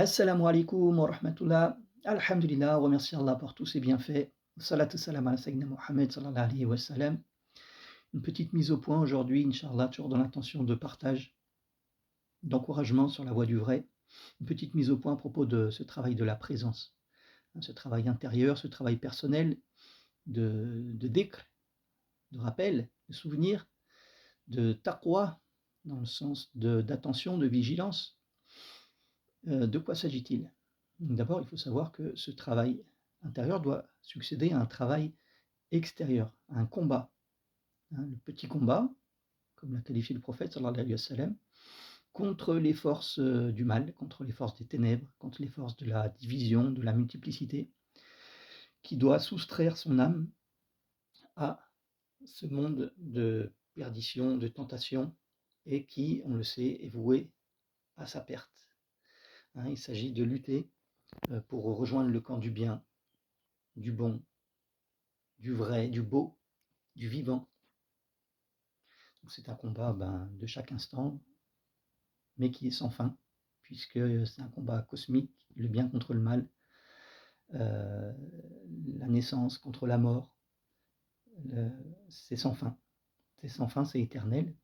Assalamu alaikum wa rahmatullah. Alhamdulillah, remercie Allah pour tous ses bienfaits. Salatu salam ala Sayyidina Muhammad sallallahu alayhi wa sallam. Une petite mise au point aujourd'hui, Inch'Allah, toujours dans l'intention de partage, d'encouragement sur la voie du vrai. Une petite mise au point à propos de ce travail de la présence, ce travail intérieur, ce travail personnel de dhikr, de rappel, de souvenir, de taqwa, dans le sens d'attention, de vigilance. De quoi s'agit-il? D'abord, il faut savoir que ce travail intérieur doit succéder à un travail extérieur, à un combat, le petit combat, comme l'a qualifié le prophète sallallahu alayhi wa sallam, contre les forces du mal, contre les forces des ténèbres, contre les forces de la division, de la multiplicité, qui doit soustraire son âme à ce monde de perdition, de tentation, et qui, on le sait, est voué à sa perte. Il s'agit de lutter pour rejoindre le camp du bien, du bon, du vrai, du beau, du vivant. Donc c'est un combat de chaque instant, mais qui est sans fin, puisque c'est un combat cosmique, le bien contre le mal, euh, la naissance contre la mort, c'est sans fin. C'est sans fin, c'est éternel.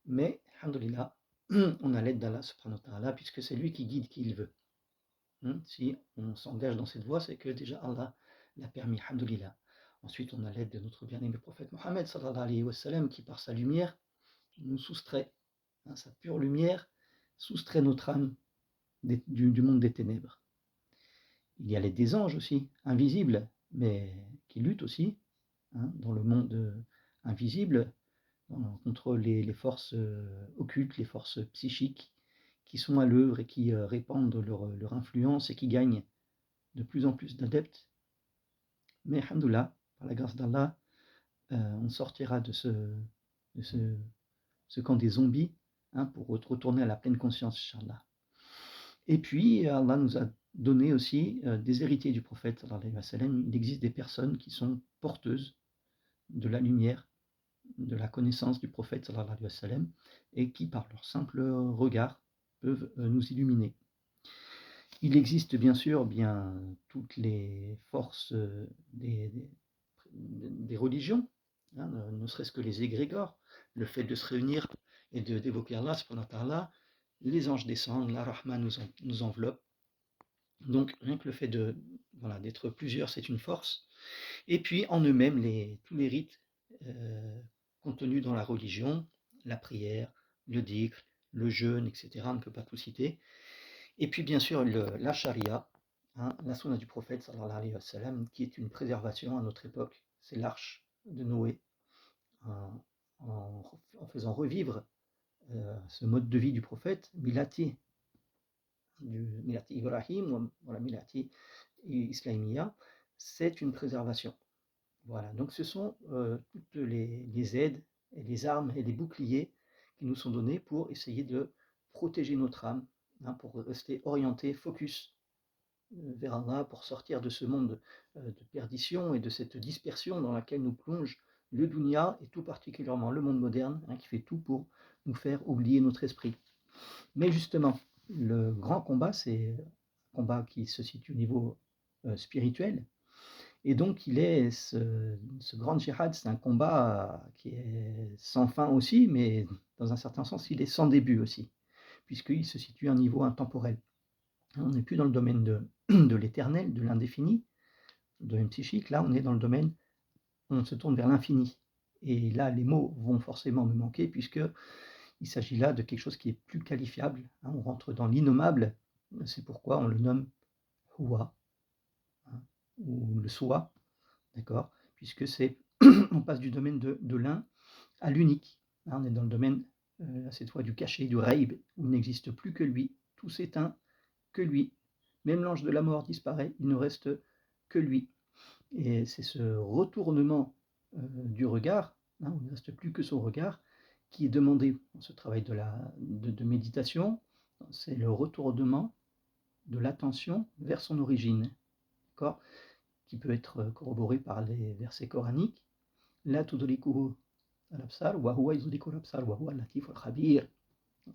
Mais, alhamdoulilah, on a l'aide d'Allah subhanahu wa ta'ala, puisque c'est lui qui guide qui il veut. Si on s'engage dans cette voie, c'est que déjà Allah l'a permis, alhamdoulilah. Ensuite, on a l'aide de notre bien-aimé prophète Mohammed sallallahu alayhi wa sallam, qui par sa lumière nous soustrait, sa pure lumière soustrait notre âme du monde des ténèbres. Il y a l'aide des anges aussi, invisibles, mais qui luttent aussi dans le monde invisible contre les forces occultes, les forces psychiques qui sont à l'œuvre et qui répandent leur influence et qui gagnent de plus en plus d'adeptes. Mais alhamdoulilah, par la grâce d'Allah, on sortira de ce camp des zombies pour retourner à la pleine conscience, Inch'Allah. Et puis, Allah nous a donné aussi des héritiers du prophète, sallallahu alayhi wa sallam. Il existe des personnes qui sont porteuses de la lumière, de la connaissance du prophète, sallallahu alayhi wa sallam, et qui, par leur simple regard, peuvent nous illuminer. Il existe bien sûr toutes les forces des religions, ne serait-ce que les égrégores, le fait de se réunir et d'évoquer Allah, subhanahu wa ta'ala, les anges descendent, la Rahma nous enveloppe. Donc rien que le fait d'être plusieurs, c'est une force. Et puis en eux-mêmes, tous les rites contenus dans la religion, la prière, le dhikr, le jeûne, etc., on ne peut pas tout citer. Et puis bien sûr la charia, la sunna du prophète, sallallahu alayhi wa sallam, qui est une préservation à notre époque. C'est l'arche de Noé, en faisant revivre ce mode de vie du prophète, Milati Ibrahim, voilà, Milati Islamia, c'est une préservation. Voilà, donc ce sont toutes les aides, et les armes et les boucliers qui nous sont donnés pour essayer de protéger notre âme, pour rester orienté, focus vers Allah, pour sortir de ce monde de perdition et de cette dispersion dans laquelle nous plonge le dunya, et tout particulièrement le monde moderne, qui fait tout pour nous faire oublier notre esprit. Mais justement, le grand combat, c'est un combat qui se situe au niveau spirituel. Et donc, ce grand djihad, c'est un combat qui est sans fin aussi, mais dans un certain sens, il est sans début aussi, puisqu'il se situe à un niveau intemporel. On n'est plus dans le domaine de l'éternel, de l'indéfini, le domaine psychique. Là, on est dans le domaine, on se tourne vers l'infini. Et là, les mots vont forcément me manquer, puisqu'il s'agit là de quelque chose qui est plus qualifiable. On rentre dans l'innommable, c'est pourquoi on le nomme Huwa, ou le Soi, d'accord, puisque on passe du domaine de l'un à l'unique. On est dans le domaine, cette fois, du caché, du Raïb, où il n'existe plus que lui, tout s'éteint, que lui. Même l'ange de la mort disparaît, il ne reste que lui. Et c'est ce retournement du regard, il ne reste plus que son regard, qui est demandé dans ce travail de méditation. C'est le retournement de l'attention vers son origine, d'accord, qui peut être corroboré par les versets coraniques. La tudrikuhu al-absar wa huwa yudriku al-absar wa huwa al-latif al-khabir.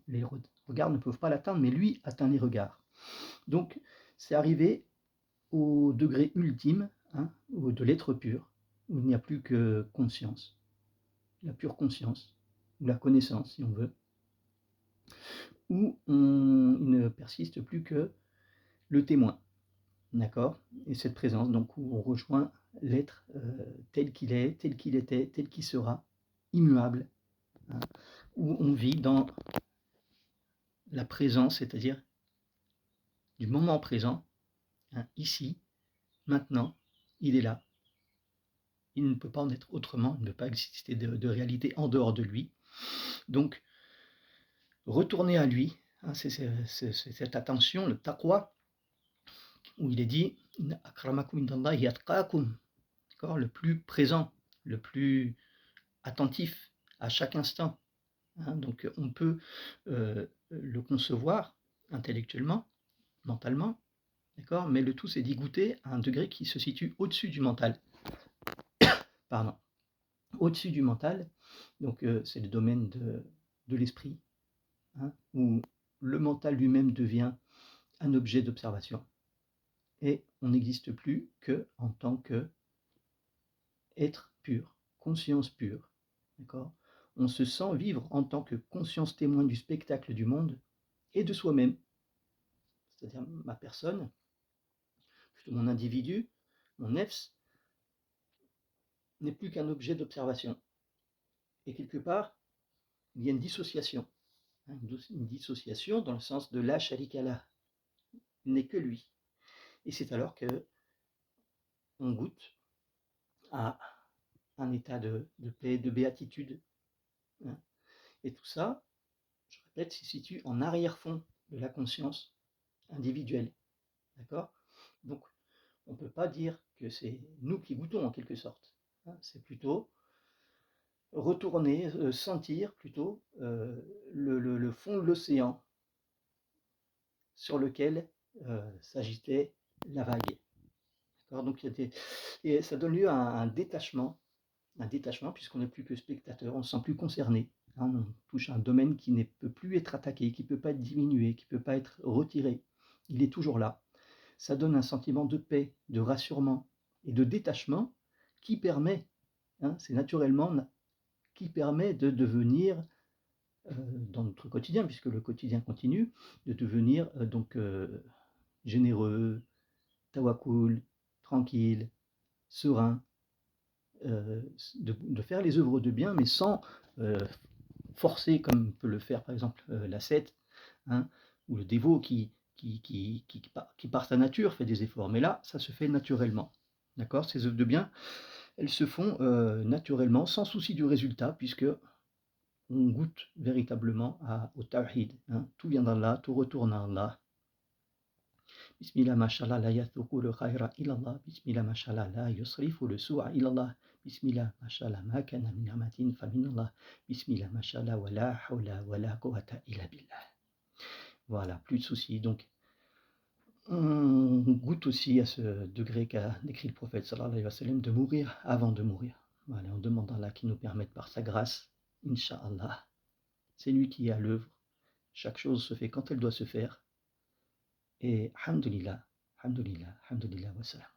Les regards ne peuvent pas l'atteindre, mais lui atteint les regards. Donc, c'est arrivé au degré ultime, hein, de l'être pur, où il n'y a plus que conscience, la pure conscience, ou la connaissance, si on veut, où il ne persiste plus que le témoin, d'accord? Et cette présence, donc, où on rejoint l'être tel qu'il est, tel qu'il était, tel qu'il sera, immuable, hein, où on vit dans la présence, c'est-à-dire du moment présent, hein, ici, maintenant, il est là. Il ne peut pas en être autrement, il ne peut pas exister de réalité en dehors de lui. Donc, retourner à lui, hein, c'est cette attention, le taqwa, où il est dit akramakum indallahi atqakum, le plus présent, le plus attentif à chaque instant. Hein, donc on peut le concevoir intellectuellement, mentalement, d'accord, mais le tout c'est d'y goûter à un degré qui se situe au-dessus du mental. Pardon. Au-dessus du mental, donc c'est le domaine de l'esprit, hein, où le mental lui-même devient un objet d'observation et on n'existe plus que en tant que être pur, conscience pure, d'accord. On se sent vivre en tant que conscience témoin du spectacle du monde et de soi-même, c'est-à-dire ma personne, plutôt mon individu, mon nefs, n'est plus qu'un objet d'observation. Et quelque part, il y a une dissociation, hein, une dissociation dans le sens de la sharika il n'est que lui. Et c'est alors que on goûte à un état de paix, de béatitude, hein. Et tout ça, je répète, se situe en arrière-fond de la conscience individuelle, d'accord. Donc, on ne peut pas dire que c'est nous qui goûtons en quelque sorte, hein. C'est plutôt retourner, sentir plutôt le fond de l'océan sur lequel s'agitait la vague. Donc et ça donne lieu à un détachement, puisqu'on n'est plus que spectateur, on ne se sent plus concerné, hein, on touche à un domaine qui ne peut plus être attaqué, qui ne peut pas être diminué, qui ne peut pas être retiré, il est toujours là. Ça donne un sentiment de paix, de rassurement et de détachement qui permet, hein, c'est naturellement, qui permet de devenir, dans notre quotidien, puisque le quotidien continue, de devenir généreux, tawakkul, tranquille, serein, de faire les œuvres de bien, mais sans forcer, comme peut le faire par exemple l'ascète, hein, ou le dévot qui par sa nature fait des efforts. Mais là, ça se fait naturellement. D'accord. Ces œuvres de bien, elles se font naturellement, sans souci du résultat, puisque on goûte véritablement au tawhid, hein. Tout vient d'Allah, tout retourne à Allah. Bismillah, mashallah, la yathuku le khayra ilallah. Bismillah, mashallah, la yusrifu le su'a ilallah. Bismillah, mashallah, ma kana min amatin fa minallah. Bismillah, mashallah, wa la hawla wa la quwwata illa billah. Voilà, plus de soucis. Donc, on goûte aussi à ce degré qu'a décrit le prophète sallallahu alayhi wa sallam, de mourir avant de mourir. Voilà, on demande à Allah qui nous permette par sa grâce, Inch'Allah. C'est lui qui est à l'œuvre. Chaque chose se fait quand elle doit se faire. Et alhamdulillah, alhamdulillah, alhamdulillah, wa salam.